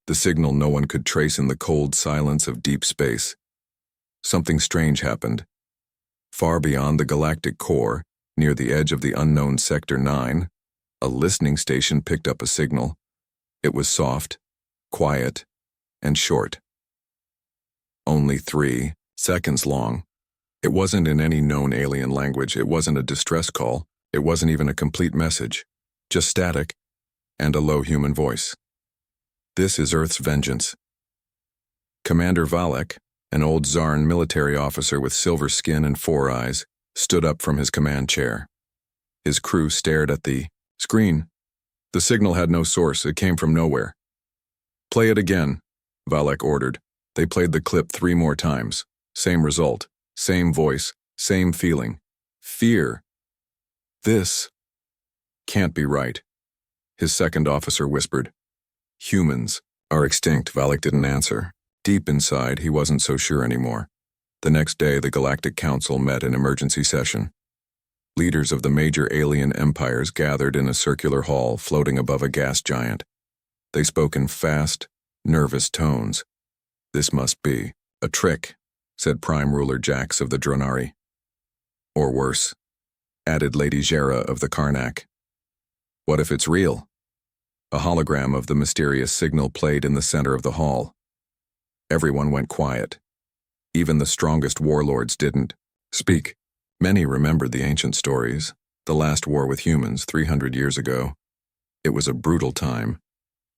the signal no one could trace in the cold silence of deep space. Something strange happened. Far beyond the galactic core, near the edge of the unknown Sector 9, a listening station picked up a signal. It was soft, quiet, and short. Only 3 seconds long. It wasn't in any known alien language. It wasn't a distress call. It wasn't even a complete message. Just static and a low human voice. "This is Earth's vengeance." Commander Valek, an old Zarn military officer with silver skin and 4 eyes, stood up from his command chair. His crew stared at the screen. The signal had no source. It came from nowhere. "Play it again," Valek ordered. They played the clip 3 more times. Same result, same voice, same feeling. Fear. "This can't be right," his second officer whispered. "Humans are extinct," Valek didn't answer. Deep inside, he wasn't so sure anymore. The next day, the Galactic Council met in emergency session. Leaders of the major alien empires gathered in a circular hall floating above a gas giant. They spoke in fast, nervous tones. "This must be a trick," said Prime Ruler Jax of the Dronari. "Or worse," added Lady Jera of the Karnak. "What if it's real?" A hologram of the mysterious signal played in the center of the hall. Everyone went quiet. Even the strongest warlords didn't speak. Many remembered the ancient stories, the last war with humans 300 years ago. It was a brutal time.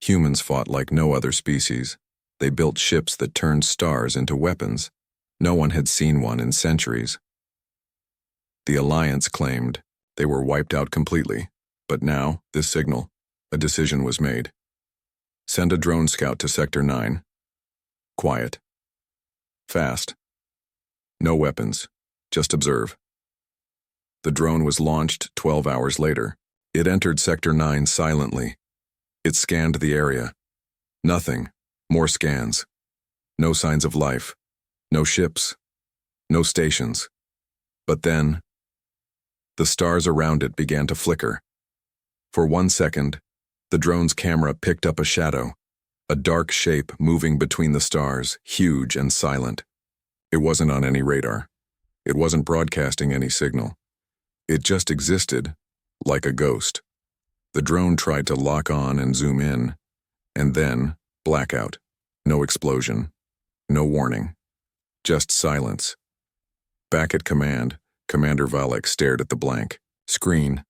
Humans fought like no other species. They built ships that turned stars into weapons. No one had seen one in centuries. The Alliance claimed they were wiped out completely, but now, this signal, a decision was made. Send a drone scout to Sector 9. Quiet. Fast. No weapons. Just observe. The drone was launched 12 hours later. It entered Sector 9 silently. It scanned the area. Nothing. More scans. No signs of life. No ships. No stations. But then, the stars around it began to flicker. For 1 second, the drone's camera picked up a shadow, a dark shape moving between the stars, huge and silent. It wasn't on any radar. It wasn't broadcasting any signal. It just existed, like a ghost. The drone tried to lock on and zoom in, and then blackout. No explosion. No warning. Just silence. Back at command, Commander Valek stared at the blank screen.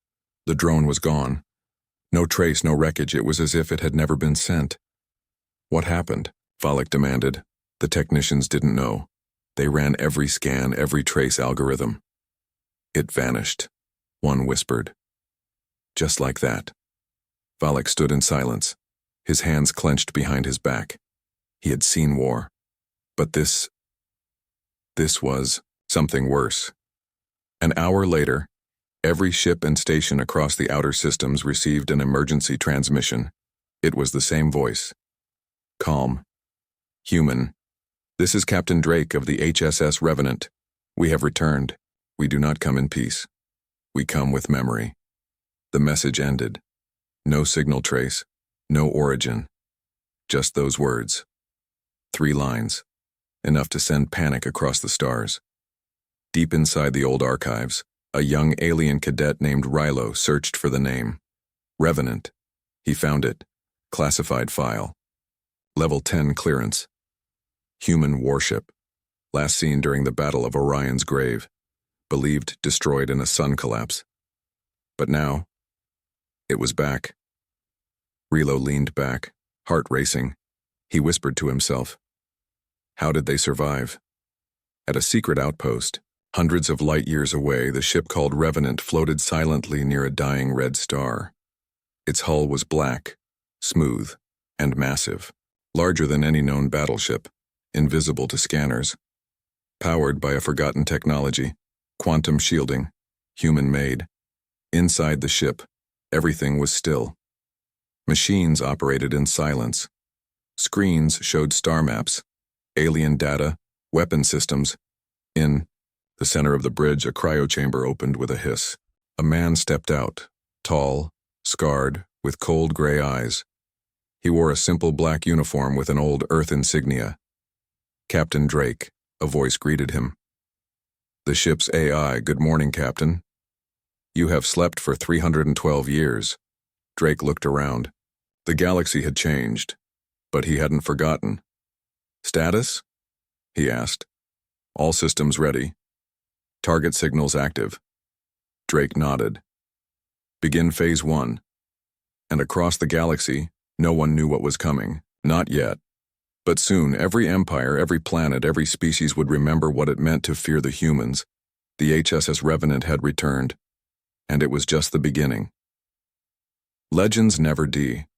The drone was gone. No trace, no wreckage. It was as if it had never been sent. "What happened?" Valek demanded. The technicians didn't know. They ran every scan, every trace algorithm. "It vanished," one whispered. Just like that. Valek stood in silence, his hands clenched behind his back. He had seen war. But this was something worse. An hour later, every ship and station across the outer systems received an emergency transmission. It was the same voice. Calm. Human. "This is Captain Drake of the HSS Revenant. We have returned. We do not come in peace. We come with memory." The message ended. No signal trace. No origin. Just those words. 3 lines. Enough to send panic across the stars. Deep inside the old archives, a young alien cadet named Rilo searched for the name. Revenant. He found it. Classified file. Level 10 clearance. Human warship. Last seen during the Battle of Orion's Grave. Believed destroyed in a sun collapse. But now, it was back. Rilo leaned back, heart racing. He whispered to himself. How did they survive? At a secret outpost, hundreds of light years away, the ship called Revenant floated silently near a dying red star. Its hull was black, smooth, and massive, larger than any known battleship, invisible to scanners. Powered by a forgotten technology, quantum shielding, human-made. Inside the ship, everything was still. Machines operated in silence. Screens showed star maps, alien data, weapon systems. In the center of the bridge, a cryochamber opened with a hiss. A man stepped out, tall, scarred, with cold gray eyes. He wore a simple black uniform with an old Earth insignia. "Captain Drake," a voice greeted him. "The ship's AI, good morning, Captain. You have slept for 312 years. Drake looked around. The galaxy had changed, but he hadn't forgotten. "Status?" he asked. "All systems ready. Target signals active." Drake nodded. "Begin Phase 1. And across the galaxy, no one knew what was coming. Not yet. But soon, every empire, every planet, every species would remember what it meant to fear the humans. The HSS Revenant had returned, and it was just the beginning. Legends never die.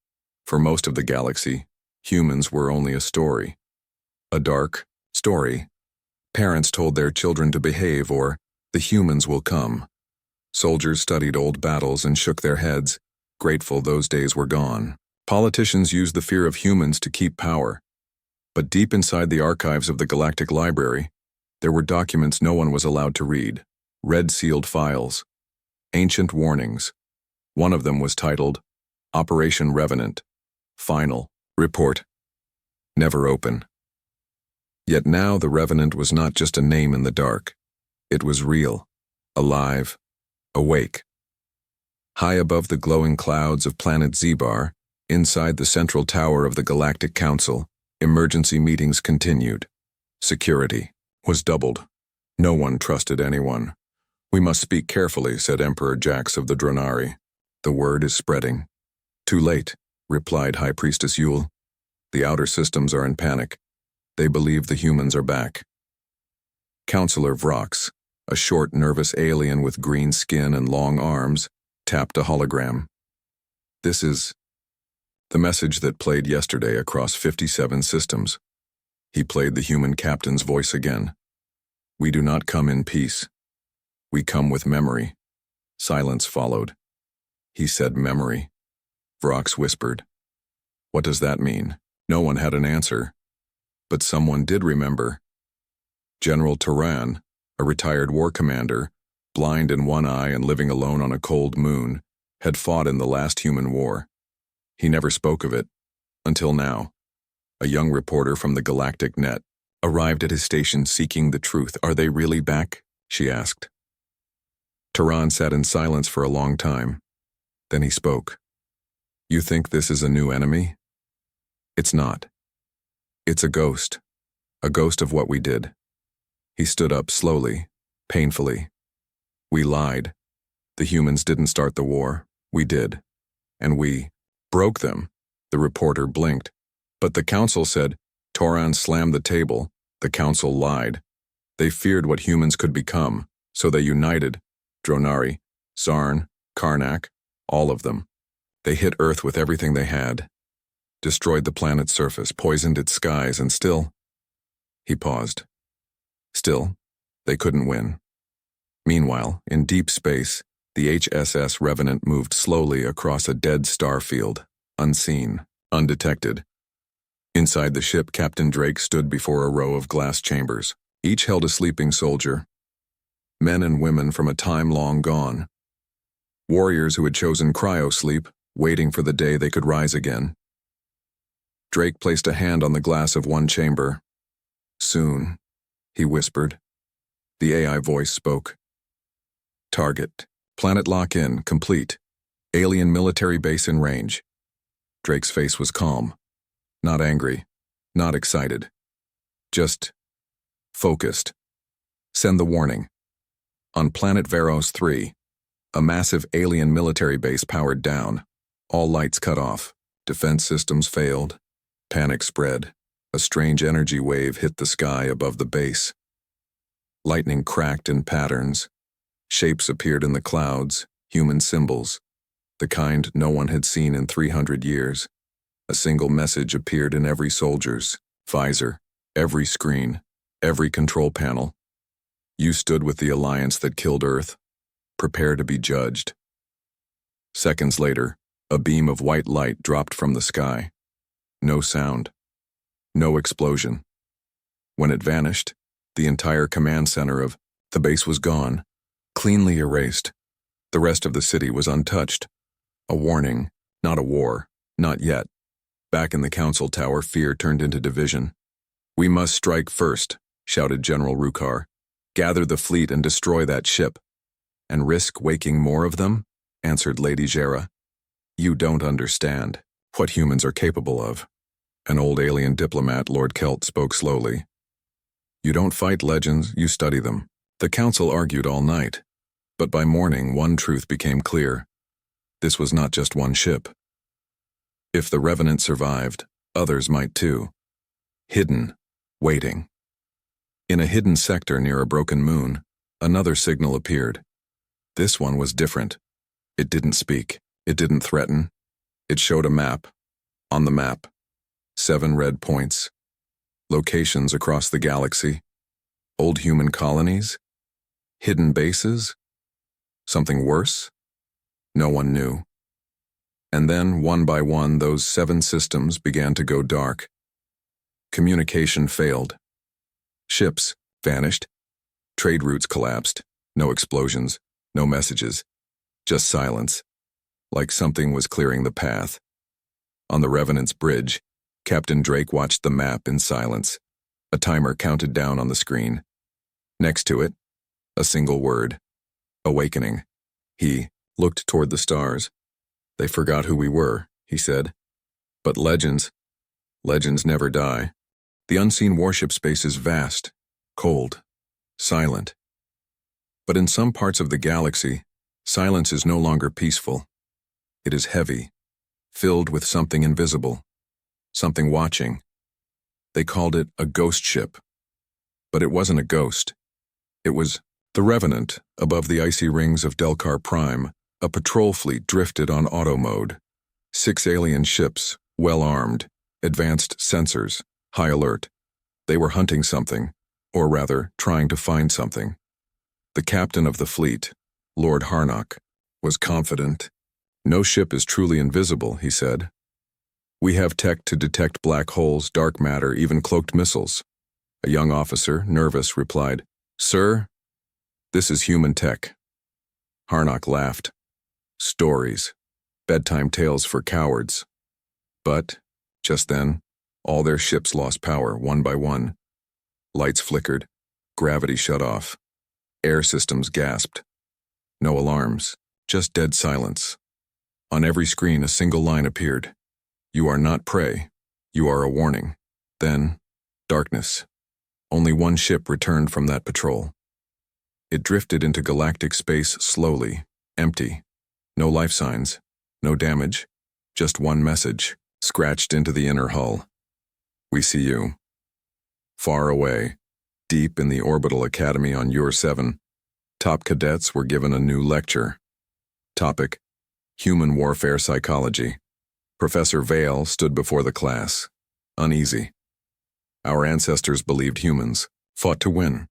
For most of the galaxy, humans were only a story. A dark story. Parents told their children to behave, or the humans will come. Soldiers studied old battles and shook their heads, grateful those days were gone. Politicians used the fear of humans to keep power. But deep inside the archives of the Galactic Library, there were documents no one was allowed to read. Red-sealed files. Ancient warnings. One of them was titled, Operation Revenant. Final. Report. Never open. Yet now the Revenant was not just a name in the dark. It was real. Alive. Awake. High above the glowing clouds of planet Zebar, inside the central tower of the Galactic Council, emergency meetings continued. Security was doubled. No one trusted anyone. "We must speak carefully," said Emperor Jax of the Dronari. "The word is spreading." "Too late," replied High Priestess Yule. "The outer systems are in panic. They believe the humans are back." Counselor Vrox, a short, nervous alien with green skin and long arms, tapped a hologram. "This is the message that played yesterday across 57 systems." He played the human captain's voice again. "We do not come in peace. We come with memory." Silence followed. He said memory. Vrox whispered. "What does that mean?" No one had an answer. But someone did remember. General Turan, a retired war commander, blind in one eye and living alone on a cold moon, had fought in the last human war. He never spoke of it, until now. A young reporter from the Galactic Net arrived at his station seeking the truth. "Are they really back?" she asked. Turan sat in silence for a long time. Then he spoke. "You think this is a new enemy? It's not. It's a ghost of what we did." He stood up slowly, painfully. "We lied. The humans didn't start the war. We did. And we broke them." The reporter blinked. "But the council said." Turan slammed the table. "The council lied. They feared what humans could become, so they united. Dronari, Sarn, Karnak, all of them. They hit Earth with everything they had. Destroyed the planet's surface, poisoned its skies, and still..." He paused. "Still, they couldn't win." Meanwhile, in deep space, the HSS Revenant moved slowly across a dead star field, unseen, undetected. Inside the ship, Captain Drake stood before a row of glass chambers. Each held a sleeping soldier. Men and women from a time long gone. Warriors who had chosen cryosleep, waiting for the day they could rise again. Drake placed a hand on the glass of one chamber. "Soon," he whispered. The AI voice spoke. "Target. Planet lock-in, complete. Alien military base in range." Drake's face was calm. Not angry. Not excited. Just focused. "Send the warning. On planet Veros 3, a massive alien military base powered down. All lights cut off. Defense systems failed. Panic spread. A strange energy wave hit the sky above the base. Lightning cracked in patterns. Shapes appeared in the clouds, human symbols, the kind no one had seen in 300 years. A single message appeared in every soldier's visor, every screen, every control panel. You stood with the alliance that killed Earth. Prepare to be judged. Seconds later, a beam of white light dropped from the sky. No sound. No explosion. When it vanished, the entire command center of the base was gone, cleanly erased. The rest of the city was untouched. A warning, not a war, not yet. Back in the council tower, fear turned into division. "We must strike first," shouted General Rukar. "Gather the fleet and destroy that ship." "And risk waking more of them?" answered Lady Jera. "You don't understand what humans are capable of." An old alien diplomat, Lord Kelt, spoke slowly. "You don't fight legends, you study them." The council argued all night, but by morning one truth became clear. This was not just one ship. If the Revenant survived, others might too. Hidden, waiting. In a hidden sector near a broken moon, another signal appeared. This one was different. It didn't speak. It didn't threaten. It showed a map. On the map, 7 red points. Locations across the galaxy. Old human colonies? Hidden bases? Something worse? No one knew. And then, one by one, those 7 systems began to go dark. Communication failed. Ships vanished. Trade routes collapsed. No explosions, no messages, just silence, like something was clearing the path. On the Revenant's bridge, Captain Drake watched the map in silence. A timer counted down on the screen. Next to it, a single word: awakening. He looked toward the stars. "They forgot who we were," he said. "But legends never die." The unseen warship space is vast, cold, silent. But in some parts of the galaxy, silence is no longer peaceful. It is heavy, filled with something invisible, something watching. They called it a ghost ship. But it wasn't a ghost. It was the Revenant. Above the icy rings of Delcar Prime, a patrol fleet drifted on auto mode. 6 alien ships, well armed, advanced sensors, high alert. They were hunting something, or rather, trying to find something. The captain of the fleet, Lord Harnock, was confident. "No ship is truly invisible," he said. "We have tech to detect black holes, dark matter, even cloaked missiles." A young officer, nervous, replied, "Sir, this is human tech." Harnock laughed. "Stories. Bedtime tales for cowards." But, just then, all their ships lost power, one by one. Lights flickered. Gravity shut off. Air systems gasped. No alarms, just dead silence. On every screen, a single line appeared. "You are not prey. You are a warning." Then, darkness. Only one ship returned from that patrol. It drifted into galactic space slowly, empty. No life signs, no damage, just one message, scratched into the inner hull. "We see you." Far away, deep in the orbital academy on Ur 7, top cadets were given a new lecture. Topic: Human Warfare Psychology. Professor Vale stood before the class, uneasy. "Our ancestors believed humans fought to win.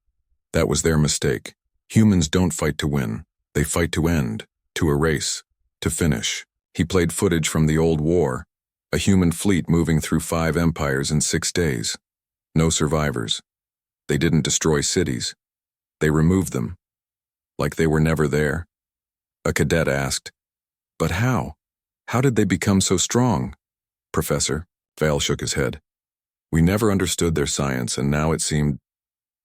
That was their mistake. Humans don't fight to win. They fight to end, to erase, to finish." He played footage from the old war, a human fleet moving through 5 empires in 6 days. No survivors. They didn't destroy cities. They removed them, like they were never there. A cadet asked, "But how? How did they become so strong?" "Professor," Vale shook his head, "we never understood their science, and now it seemed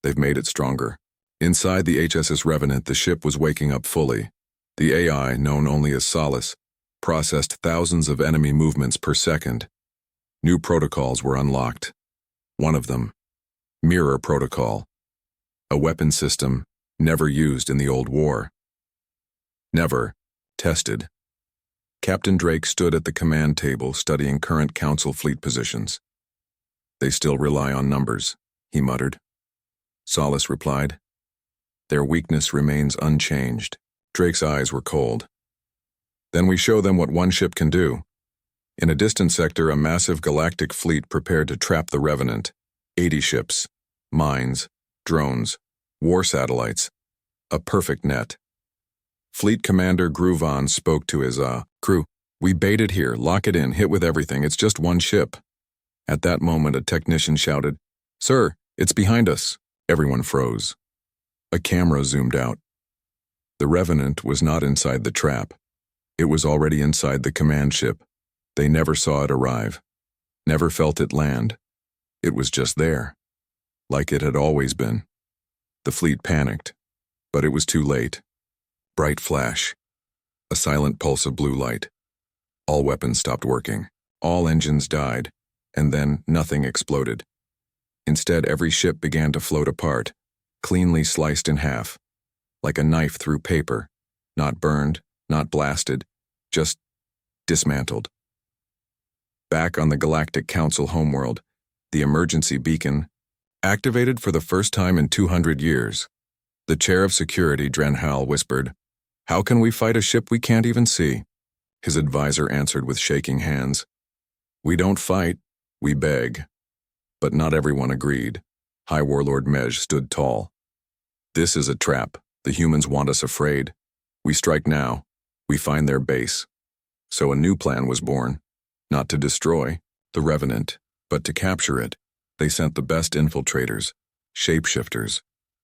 they've made it stronger." Inside the HSS Revenant, the ship was waking up fully. The AI, known only as Solace, processed thousands of enemy movements per second. New protocols were unlocked. One of them, Mirror Protocol, a weapon system never used in the old war. Never tested. Captain Drake stood at the command table studying current council fleet positions. "They still rely on numbers," he muttered. Solace replied, "Their weakness remains unchanged." Drake's eyes were cold. "Then we show them what one ship can do." In a distant sector, a massive galactic fleet prepared to trap the Revenant. 80 ships, mines, drones, war satellites. A perfect net. Fleet Commander Gruvon spoke to his crew. "We bait it here, lock it in, hit with everything, it's just one ship." At that moment, a technician shouted, "Sir, it's behind us." Everyone froze. A camera zoomed out. The Revenant was not inside the trap. It was already inside the command ship. They never saw it arrive. Never felt it land. It was just there, like it had always been. The fleet panicked, but it was too late. Bright flash. A silent pulse of blue light. All weapons stopped working. All engines died, and then nothing exploded. Instead, every ship began to float apart, cleanly sliced in half, like a knife through paper, not burned, not blasted, just dismantled. Back on the Galactic Council homeworld, the emergency beacon, activated for the first time in 200 years. The chair of security, Drenhal, whispered, "How can we fight a ship we can't even see?" His advisor answered with shaking hands, "We don't fight, we beg." But not everyone agreed. High Warlord Mej stood tall. "This is a trap. The humans want us afraid. We strike now. We find their base." So a new plan was born. Not to destroy the Revenant, but to capture it. They sent the best infiltrators, shapeshifters,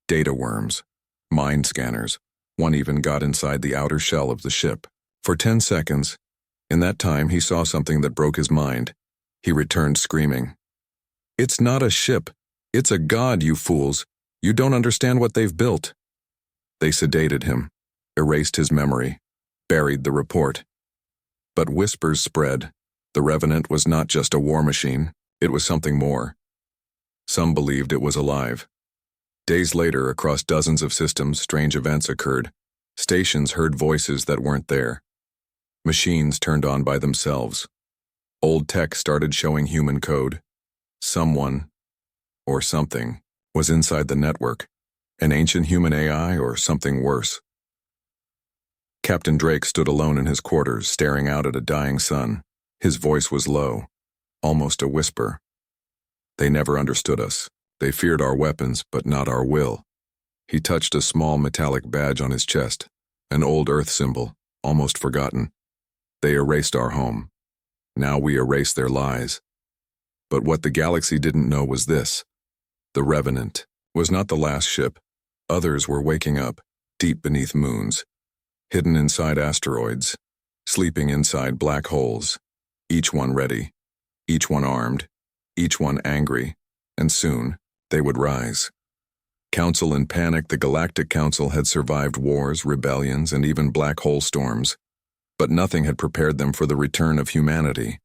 data worms, mind scanners. One even got inside the outer shell of the ship. For 10 seconds, in that time he saw something that broke his mind. He returned screaming, "It's not a ship. It's a god, you fools. You don't understand what they've built." They sedated him, erased his memory, buried the report. But whispers spread. The Revenant was not just a war machine, it was something more. Some believed it was alive. Days later, across dozens of systems, strange events occurred. Stations heard voices that weren't there. Machines turned on by themselves. Old tech started showing human code. Someone, or something, was inside the network. An ancient human AI or something worse. Captain Drake stood alone in his quarters, staring out at a dying sun. His voice was low, almost a whisper. "They never understood us. They feared our weapons, but not our will." He touched a small metallic badge on his chest, an old Earth symbol, almost forgotten. "They erased our home. Now we erase their lies." But what the galaxy didn't know was this. The Revenant was not the last ship. Others were waking up, deep beneath moons, hidden inside asteroids, sleeping inside black holes, each one ready, each one armed, each one angry, and soon they would rise. Council in panic, the Galactic Council had survived wars, rebellions, and even black hole storms, but nothing had prepared them for the return of humanity.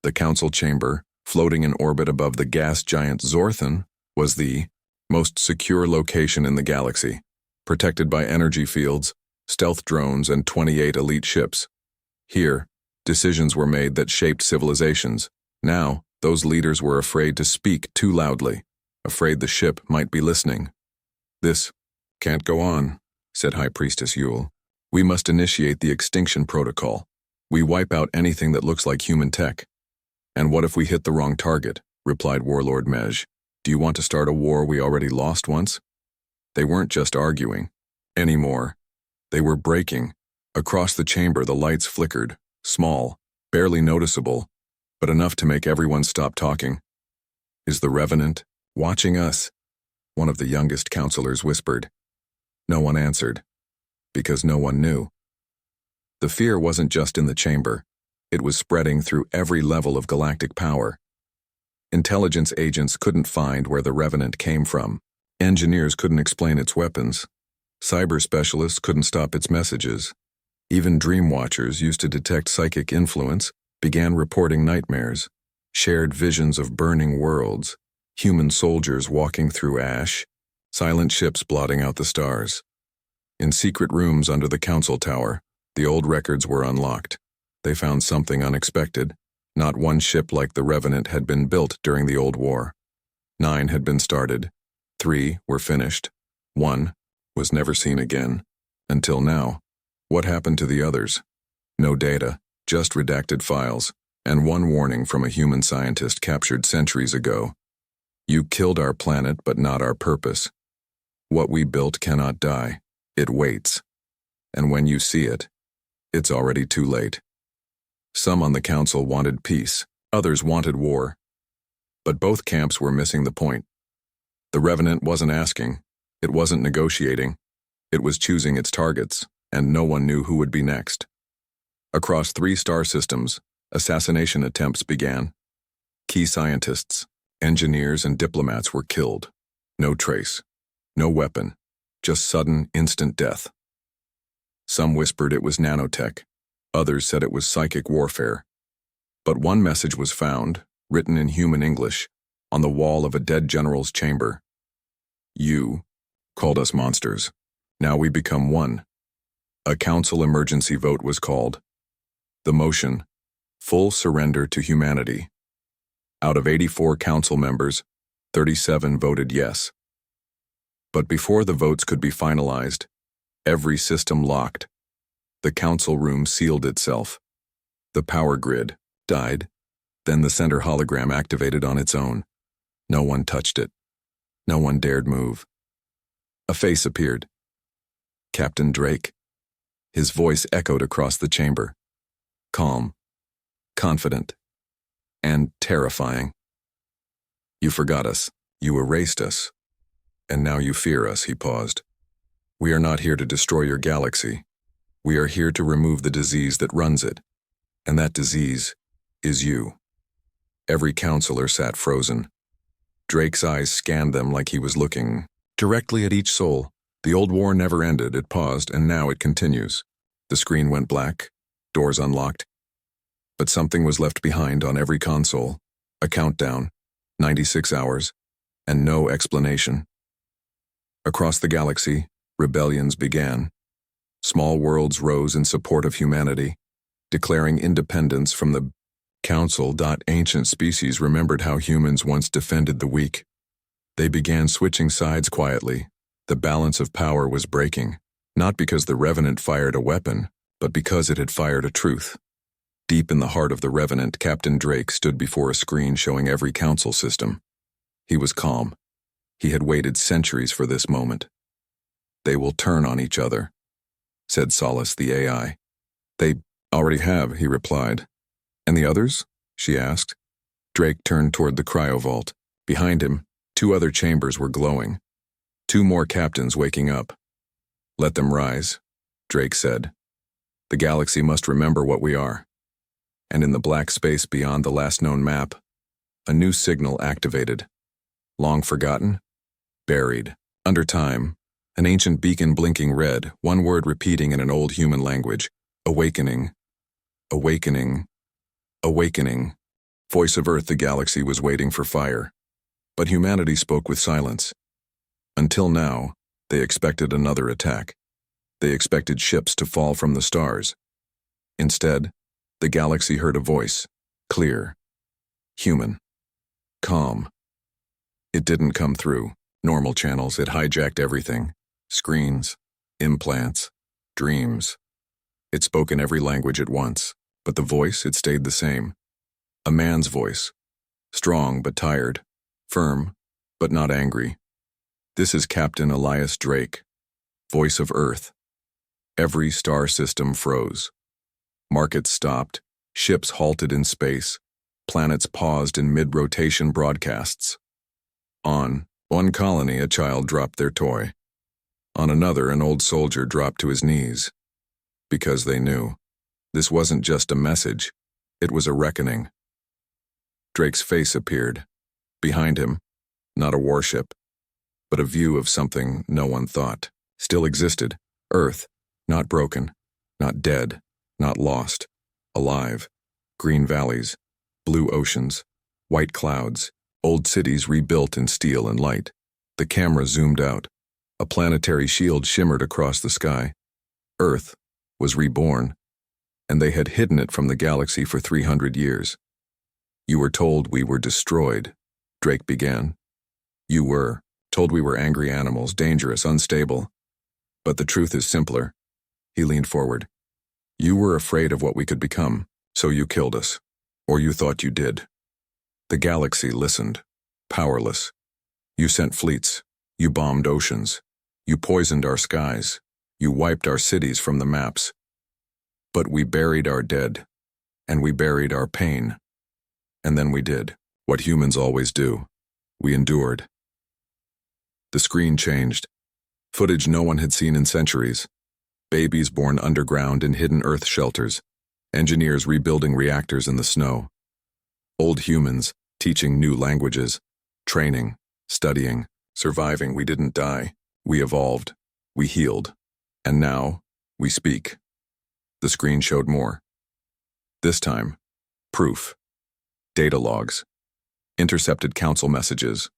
The Council chamber, floating in orbit above the gas giant Zorthan, was the most secure location in the galaxy, protected by energy fields, stealth drones, and 28 elite ships. Here, decisions were made that shaped civilizations. Now, those leaders were afraid to speak too loudly, afraid the ship might be listening. "This can't go on," said High Priestess Yule. "We must initiate the extinction protocol. We wipe out anything that looks like human tech." "And what if we hit the wrong target?" replied Warlord Mej. "Do you want to start a war we already lost once?" They weren't just arguing anymore. They were breaking. Across the chamber, the lights flickered, small, barely noticeable, but enough to make everyone stop talking. "Is the Revenant watching us?" one of the youngest counselors whispered. No one answered, because no one knew. The fear wasn't just in the chamber. It was spreading through every level of galactic power. Intelligence agents couldn't find where the Revenant came from. Engineers couldn't explain its weapons. Cyber specialists couldn't stop its messages. Even dream watchers used to detect psychic influence began reporting nightmares, shared visions of burning worlds, human soldiers walking through ash, silent ships blotting out the stars. In secret rooms under the council tower, the old records were unlocked. They found something unexpected. Not one ship like the Revenant had been built during the Old War. 9 had been started. 3 were finished. 1 was never seen again. Until now. What happened to the others? No data, just redacted files, and one warning from a human scientist captured centuries ago. "You killed our planet, but not our purpose. What we built cannot die. It waits. And when you see it, it's already too late." Some on the council wanted peace, others wanted war. But both camps were missing the point. The Revenant wasn't asking, it wasn't negotiating, it was choosing its targets, and no one knew who would be next. Across 3 star systems, assassination attempts began. Key scientists, engineers, and diplomats were killed. No trace, no weapon, just sudden, instant death. Some whispered it was nanotech, others said it was psychic warfare. But one message was found, written in human English, on the wall of a dead general's chamber. You called us monsters. Now we become one. A council emergency vote was called. The motion, full surrender to humanity. Out of 84 council members, 37 voted yes. But before the votes could be finalized, every system locked. The council room sealed itself. The power grid died. Then the center hologram activated on its own. No one touched it. No one dared move. A face appeared. Captain Drake. His voice echoed across the chamber. Calm, confident, and terrifying. You forgot us. You erased us. And now you fear us, he paused. We are not here to destroy your galaxy. We are here to remove the disease that runs it. And that disease is you. Every counselor sat frozen. Drake's eyes scanned them like he was looking directly at each soul. The old war never ended, it paused, and now it continues. The screen went black, doors unlocked. But something was left behind on every console. A countdown, 96 hours, and no explanation. Across the galaxy, rebellions began. Small worlds rose in support of humanity, declaring independence from the council. Ancient species remembered how humans once defended the weak. They began switching sides quietly. The balance of power was breaking, not because the Revenant fired a weapon, but because it had fired a truth. Deep in the heart of the Revenant, Captain Drake stood before a screen showing every council system. He was calm. He had waited centuries for this moment. They will turn on each other, said Solace, the AI. They already have, he replied. And the others? She asked. Drake turned toward the cryovault. Behind him, 2 other chambers were glowing. 2 more captains waking up. Let them rise, Drake said. The galaxy must remember what we are. And in the black space beyond the last known map, a new signal activated. Long forgotten? Buried. Under time, an ancient beacon blinking red, one word repeating in an old human language. Awakening. Awakening. Awakening. Voice of Earth, the galaxy was waiting for fire. But humanity spoke with silence. Until now, they expected another attack. They expected ships to fall from the stars. Instead, the galaxy heard a voice, clear, human, calm. It didn't come through normal channels. It hijacked everything. Screens, implants, dreams. It spoke in every language at once, but the voice, it stayed the same. A man's voice, strong but tired, firm but not angry. This is Captain Elias Drake, voice of Earth. Every star system froze. Markets stopped, ships halted in space, planets paused in mid-rotation broadcasts. On one colony, a child dropped their toy. On another, an old soldier dropped to his knees. Because they knew. This wasn't just a message, it was a reckoning. Drake's face appeared. Behind him, not a warship, but a view of something no one thought still existed. Earth, not broken, not dead, not lost, alive. Green valleys, blue oceans, white clouds, old cities rebuilt in steel and light. The camera zoomed out. A planetary shield shimmered across the sky. Earth was reborn, and they had hidden it from the galaxy for 300 years. You were told we were destroyed, Drake began. You were told we were angry animals, dangerous, unstable. But the truth is simpler. He leaned forward. You were afraid of what we could become, so you killed us. Or you thought you did. The galaxy listened, powerless. You sent fleets. You bombed oceans. You poisoned our skies. You wiped our cities from the maps. But we buried our dead, and we buried our pain. And then we did what humans always do. We endured. The screen changed. Footage no one had seen in centuries. Babies born underground in hidden Earth shelters. Engineers rebuilding reactors in the snow. Old humans, teaching new languages, training, studying, surviving. We didn't die. We evolved. We healed. And now, we speak. The screen showed more. This time, proof. Data logs. Intercepted council messages.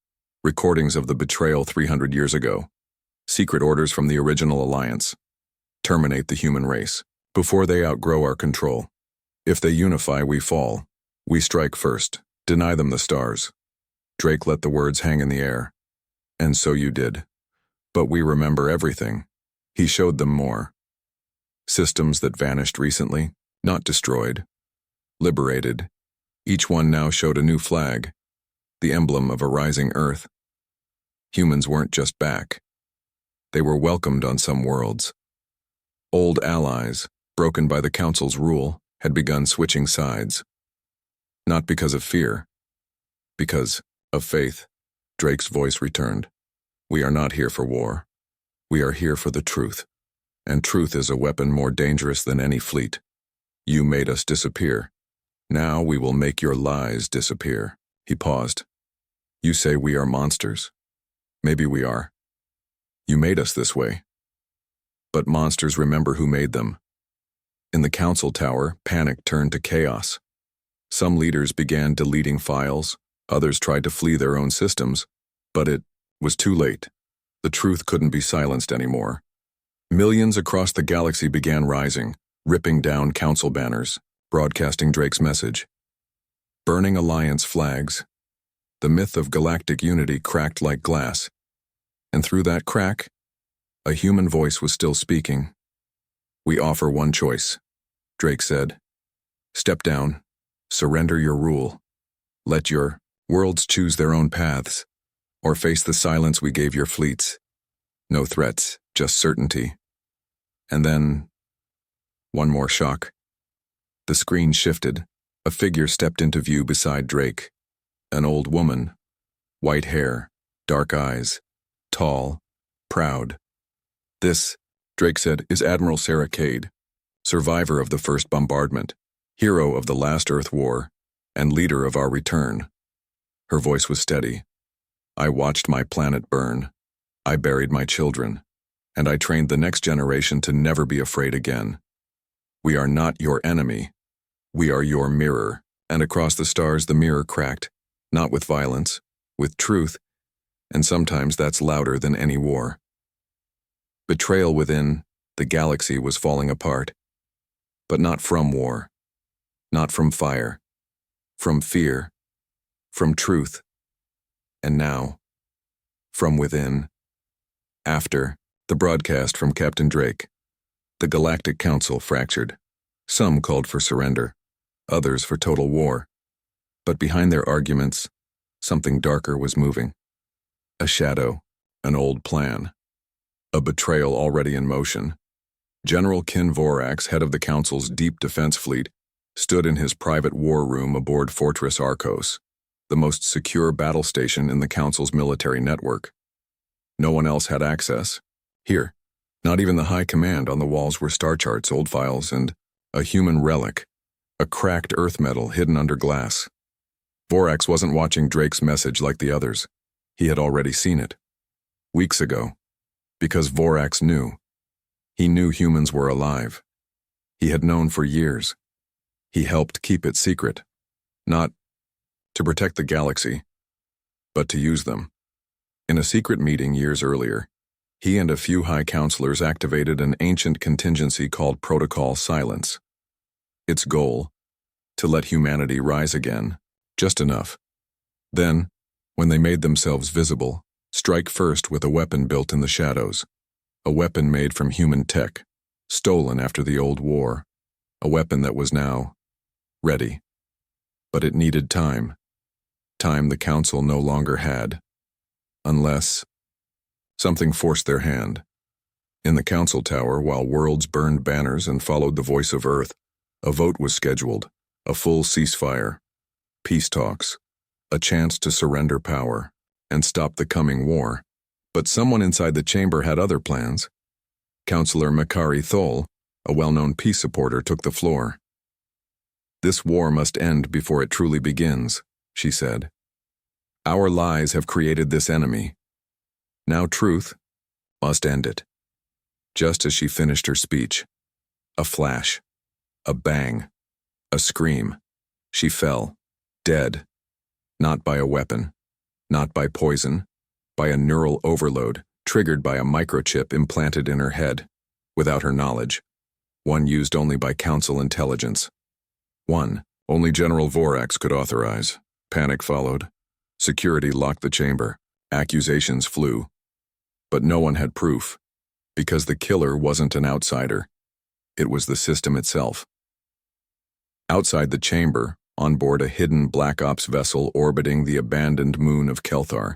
Recordings of the betrayal 300 years ago. Secret orders from the original alliance. Terminate the human race, before they outgrow our control. If they unify, we fall. We strike first. Deny them the stars. Drake let the words hang in the air. And so you did. But we remember everything. He showed them more. Systems that vanished recently, not destroyed. Liberated. Each one now showed a new flag, the emblem of a rising Earth. Humans weren't just back. They were welcomed on some worlds. Old allies, broken by the Council's rule, had begun switching sides. Not because of fear, because of faith. Drake's voice returned. We are not here for war. We are here for the truth. And truth is a weapon more dangerous than any fleet. You made us disappear. Now we will make your lies disappear. He paused. You say we are monsters. Maybe we are. You made us this way. But monsters remember who made them. In the council tower, panic turned to chaos. Some leaders began deleting files, others tried to flee their own systems, but it was too late. The truth couldn't be silenced anymore. Millions across the galaxy began rising, ripping down council banners, broadcasting Drake's message. Burning alliance flags. The myth of galactic unity cracked like glass. And through that crack, a human voice was still speaking. We offer one choice, Drake said. Step down. Surrender your rule. Let your worlds choose their own paths, or face the silence we gave your fleets. No threats, just certainty. And then, one more shock. The screen shifted. A figure stepped into view beside Drake. An old woman. White hair, dark eyes, tall, proud. This, Drake said, is Admiral Sarah Cade, survivor of the first bombardment, hero of the last Earth War, and leader of our return. Her voice was steady. I watched my planet burn. I buried my children. And I trained the next generation to never be afraid again. We are not your enemy. We are your mirror. And across the stars the mirror cracked, not with violence, with truth, and sometimes that's louder than any war. Betrayal within, the galaxy was falling apart. But not from war. Not from fire. From fear. From truth. And now, from within. After the broadcast from Captain Drake, the Galactic Council fractured. Some called for surrender, others for total war. But behind their arguments, something darker was moving. A shadow, an old plan. A betrayal already in motion. General Kin Vorax, head of the Council's deep defense fleet, stood in his private war room aboard Fortress Arcos, the most secure battle station in the Council's military network. No one else had access. Here, not even the high command. On the walls were star charts, old files, and a human relic, a cracked earth medal hidden under glass. Vorax wasn't watching Drake's message like the others. He had already seen it. Weeks ago. Because Vorax knew. He knew humans were alive. He had known for years. He helped keep it secret. Not to protect the galaxy, but to use them. In a secret meeting years earlier, he and a few high counselors activated an ancient contingency called Protocol Silence. Its goal, to let humanity rise again, just enough. Then, when they made themselves visible, strike first with a weapon built in the shadows. A weapon made from human tech, stolen after the old war. A weapon that was now ready. But it needed time. Time the Council no longer had. Unless something forced their hand. In the Council Tower, while worlds burned banners and followed the voice of Earth, a vote was scheduled, a full ceasefire, peace talks, a chance to surrender power and stop the coming war. But someone inside the chamber had other plans. Counselor Makari Thol, a well-known peace supporter, took the floor. This war must end before it truly begins, she said. Our lies have created this enemy. Now truth must end it. Just as she finished her speech, a flash, a bang, a scream. She fell, dead, not by a weapon, not by poison, by a neural overload triggered by a microchip implanted in her head, without her knowledge, one used only by Council intelligence. One only General Vorax could authorize. Panic followed. Security locked the chamber. Accusations flew. But no one had proof, because the killer wasn't an outsider. It was the system itself. Outside the chamber, on board a hidden Black Ops vessel orbiting the abandoned moon of Kelthar,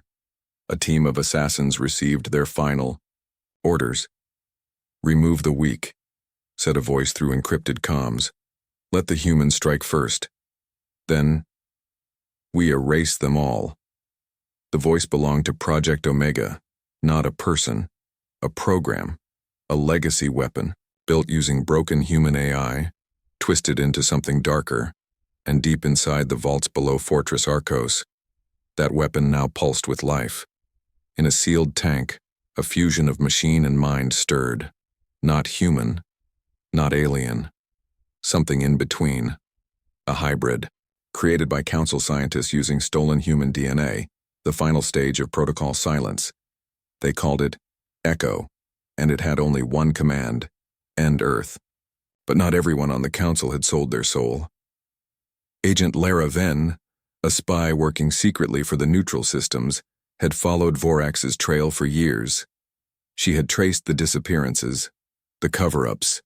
a team of assassins received their final orders. Remove the weak, said a voice through encrypted comms. Let the humans strike first. Then, we erase them all. The voice belonged to Project Omega, not a person, a program, a legacy weapon, built using broken human AI, twisted into something darker, and deep inside the vaults below Fortress Arcos. That weapon now pulsed with life. In a sealed tank, a fusion of machine and mind stirred. Not human, not alien. Something in between. A hybrid, created by Council scientists using stolen human DNA, the final stage of Protocol Silence. They called it Echo, and it had only one command: end Earth. But not everyone on the Council had sold their soul. Agent Lara Venn, a spy working secretly for the neutral systems, had followed Vorax's trail for years. She had traced the disappearances, the cover-ups,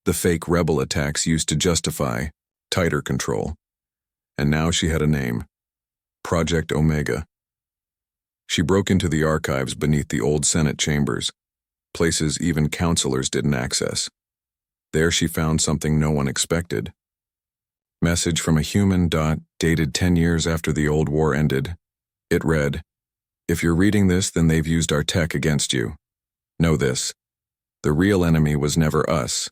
the fake rebel attacks used to justify tighter control. And now she had a name: Project Omega. She broke into the archives beneath the old Senate chambers, places even counselors didn't access. There she found something no one expected. Message from a human. Dated 10 years after the old war ended. It read, "If you're reading this, then they've used our tech against you. Know this. The real enemy was never us.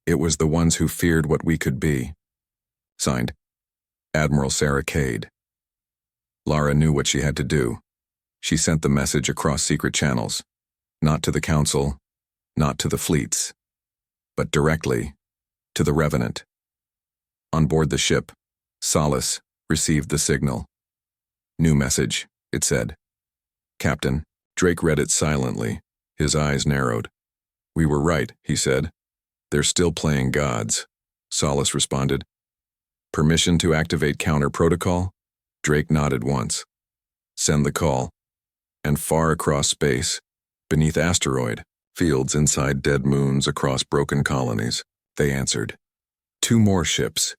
It was the ones who feared what we could be." Signed, Admiral Sarah Cade. Lara knew what she had to do. She sent the message across secret channels, not to the Council, not to the fleets, but directly to the Revenant. On board the ship, Solace received the signal. New message, it said. Captain. Drake read it silently, his eyes narrowed. We were right, he said. They're still playing gods. Solace responded. Permission to activate counter protocol? Drake nodded once. Send the call. And far across space, beneath asteroid, fields inside dead moons across broken colonies, they answered. 2 more ships.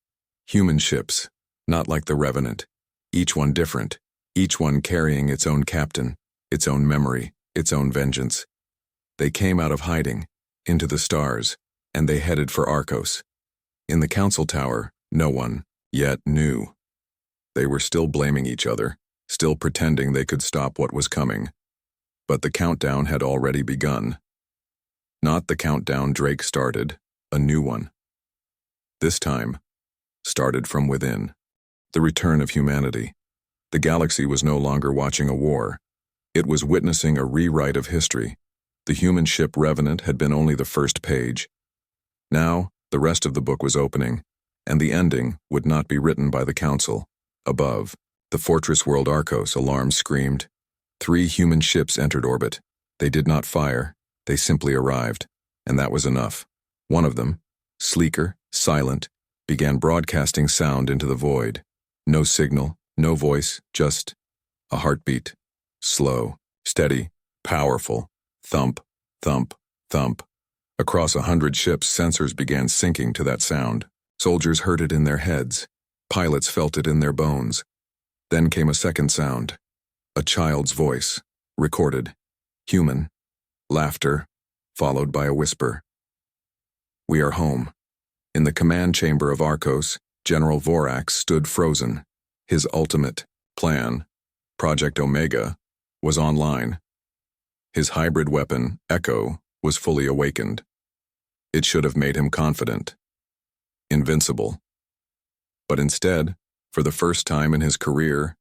Human ships, not like the Revenant. Each one different, each one carrying its own captain, its own memory, its own vengeance. They came out of hiding, into the stars, and they headed for Arcos. In the Council Tower, no one, yet, knew. They were still blaming each other, still pretending they could stop what was coming. But the countdown had already begun. Not the countdown Drake started, a new one. This time, started from within. The return of humanity. The galaxy was no longer watching a war. It was witnessing a rewrite of history. The human ship Revenant had been only the first page. Now, the rest of the book was opening, and the ending would not be written by the Council. Above, the fortress world Arcos alarms screamed. 3 human ships entered orbit. They did not fire, they simply arrived, and that was enough. One of them, sleeker, silent, began broadcasting sound into the void. No signal, no voice, just a heartbeat. Slow, steady, powerful. Thump, thump, thump. Across 100 ships, sensors began syncing to that sound. Soldiers heard it in their heads. Pilots felt it in their bones. Then came a second sound. A child's voice, recorded. Human. Laughter, followed by a whisper. We are home. In the command chamber of Arcos, General Vorax stood frozen. His ultimate plan, Project Omega, was online. His hybrid weapon, Echo, was fully awakened. It should have made him confident. Invincible. But instead, For the first time in his career,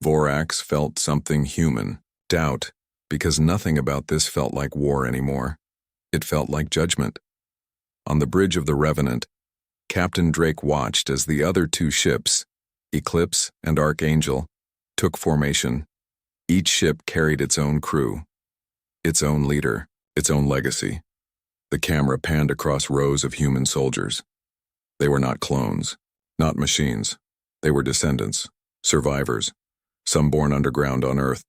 Vorax felt something human. Doubt, because nothing about this felt like war anymore. It felt like judgment. On the bridge of the Revenant, Captain Drake watched as the other two ships, Eclipse and Archangel, took formation. Each ship carried its own crew, its own leader, its own legacy. The camera panned across rows of human soldiers. They were not clones, not machines. They were descendants, survivors, some born underground on Earth,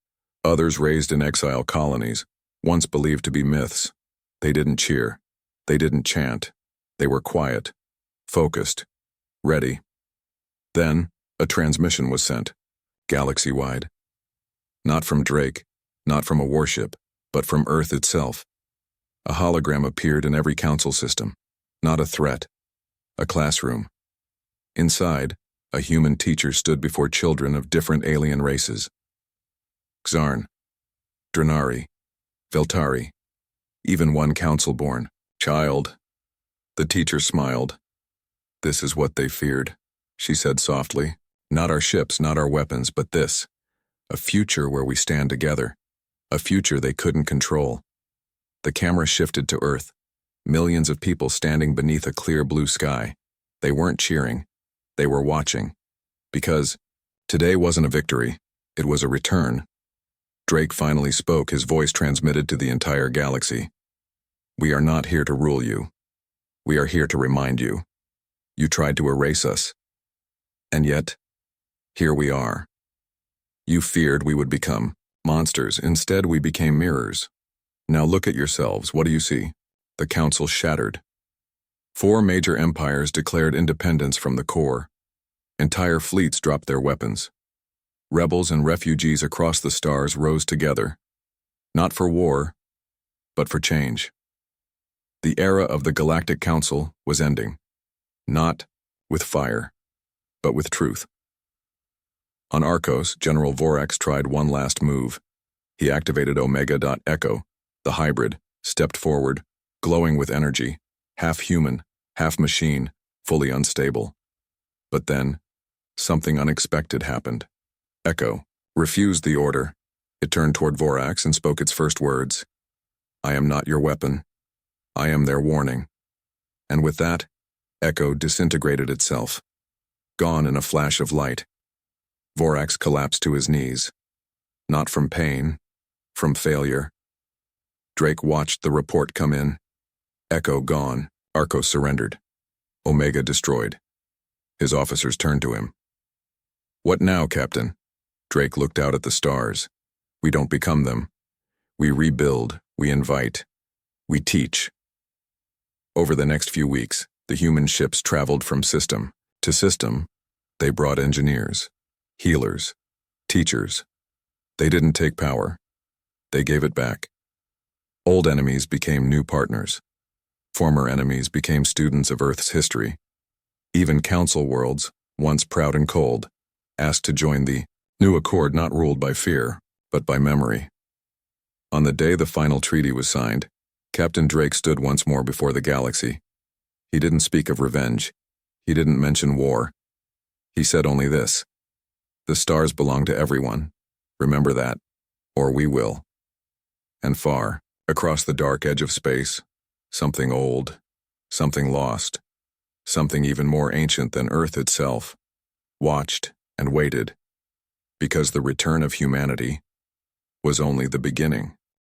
others raised in exile colonies, once believed to be myths. They didn't cheer. They didn't chant. They were quiet, focused, ready. Then, a transmission was sent, galaxy-wide. Not from Drake, not from a warship, but from Earth itself. A hologram appeared in every council system. Not a threat, a classroom. Inside, a human teacher stood before children of different alien races. Xarn, Drenari, Veltari, even one council-born child. The teacher smiled. This is what they feared, she said softly. Not our ships, not our weapons, but this. A future where we stand together. A future they couldn't control. The camera shifted to Earth. Millions of people standing beneath a clear blue sky. They weren't cheering. They were watching. Because today wasn't a victory. It was a return. Drake finally spoke, his voice transmitted to the entire galaxy. We are not here to rule you. We are here to remind you. You tried to erase us. And yet, here we are. You feared we would become monsters. Instead, we became mirrors. Now look at yourselves. What do you see? The council shattered. 4 major empires declared independence from the core. Entire fleets dropped their weapons. Rebels and refugees across the stars rose together. Not for war, but for change. The era of the Galactic Council was ending. Not with fire, but with truth. On Arcos, General Vorax tried one last move. He activated Omega.Echo, the hybrid, stepped forward, glowing with energy, half human, half machine, fully unstable. But then, something unexpected happened. Echo refused the order. It turned toward Vorax and spoke its first words. I am not your weapon. I am their warning. And with that, Echo disintegrated itself. Gone in a flash of light. Vorax collapsed to his knees. Not from pain, from failure. Drake watched the report come in. Echo gone, Arcos surrendered. Omega destroyed. His officers turned to him. What now, Captain? Drake looked out at the stars. We don't become them. We rebuild, we invite, we teach. Over the next few weeks, the human ships traveled from system to system. They brought engineers, healers, teachers. They didn't take power. They gave it back. Old enemies became new partners. Former enemies became students of Earth's history. Even council worlds, once proud and cold, asked to join the new accord not ruled by fear, but by memory. On the day the final treaty was signed, Captain Drake stood once more before the galaxy. He didn't speak of revenge. He didn't mention war. He said only this. The stars belong to everyone. Remember that, or we will. And far, across the dark edge of space, something old, something lost, something even more ancient than Earth itself, watched and waited, because the return of humanity was only the beginning.